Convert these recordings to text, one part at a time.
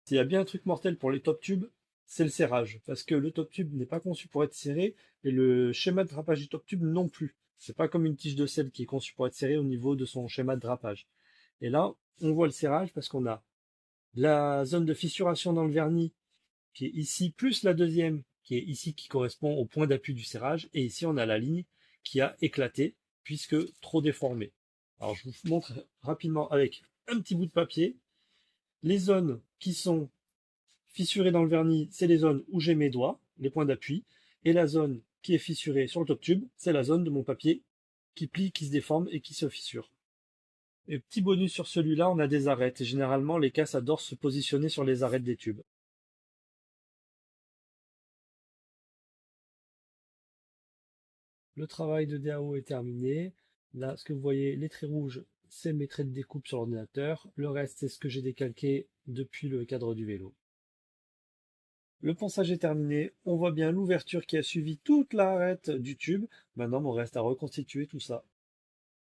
S'il y a bien un truc mortel pour les top tubes, c'est le serrage. Parce que le top tube n'est pas conçu pour être serré et le schéma de drapage du top tube non plus. C'est pas comme une tige de sel qui est conçue pour être serrée au niveau de son schéma de drapage. Et là, on voit le serrage parce qu'on a la zone de fissuration dans le vernis qui est ici, plus la deuxième qui est ici, qui correspond au point d'appui du serrage. Et ici, on a la ligne qui a éclaté puisque trop déformée. Alors, je vous montre rapidement avec un petit bout de papier. Les zones qui sont fissurées dans le vernis, c'est les zones où j'ai mes doigts, les points d'appui. Et la zone qui est fissurée sur le top tube, c'est la zone de mon papier qui plie, qui se déforme et qui se fissure. Et petit bonus sur celui-là, on a des arêtes. Et généralement, les casses adorent se positionner sur les arêtes des tubes. Le travail de DAO est terminé. Là, ce que vous voyez, les traits rouges, c'est mes traits de découpe sur l'ordinateur. Le reste, c'est ce que j'ai décalqué depuis le cadre du vélo. Le ponçage est terminé. On voit bien l'ouverture qui a suivi toute l'arête du tube. Maintenant, il me reste à reconstituer tout ça.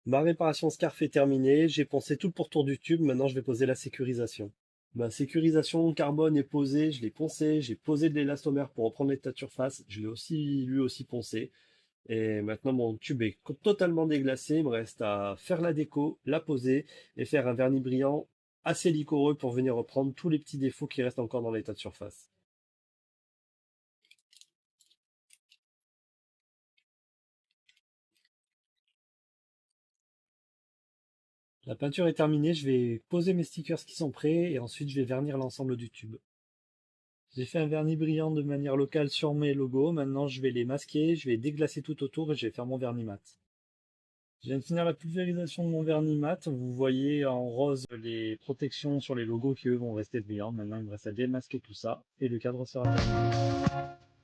Ma réparation scarf est terminée. J'ai poncé tout le pourtour du tube. Maintenant, je vais poser la sécurisation. Ma sécurisation carbone est posée. Je l'ai poncé. J'ai posé de l'élastomère pour reprendre l'état de surface. Je l'ai aussi, lui aussi poncé. Et maintenant, mon tube est totalement déglacé. Il me reste à faire la déco, la poser et faire un vernis brillant assez liquoreux pour venir reprendre tous les petits défauts qui restent encore dans l'état de surface. La peinture est terminée. Je vais poser mes stickers qui sont prêts et ensuite je vais vernir l'ensemble du tube. J'ai fait un vernis brillant de manière locale sur mes logos. Maintenant, je vais les masquer, je vais déglacer tout autour et je vais faire mon vernis mat. Je viens de finir la pulvérisation de mon vernis mat. Vous voyez en rose les protections sur les logos qui eux vont rester brillants. Maintenant, il me reste à démasquer tout ça et le cadre sera terminé.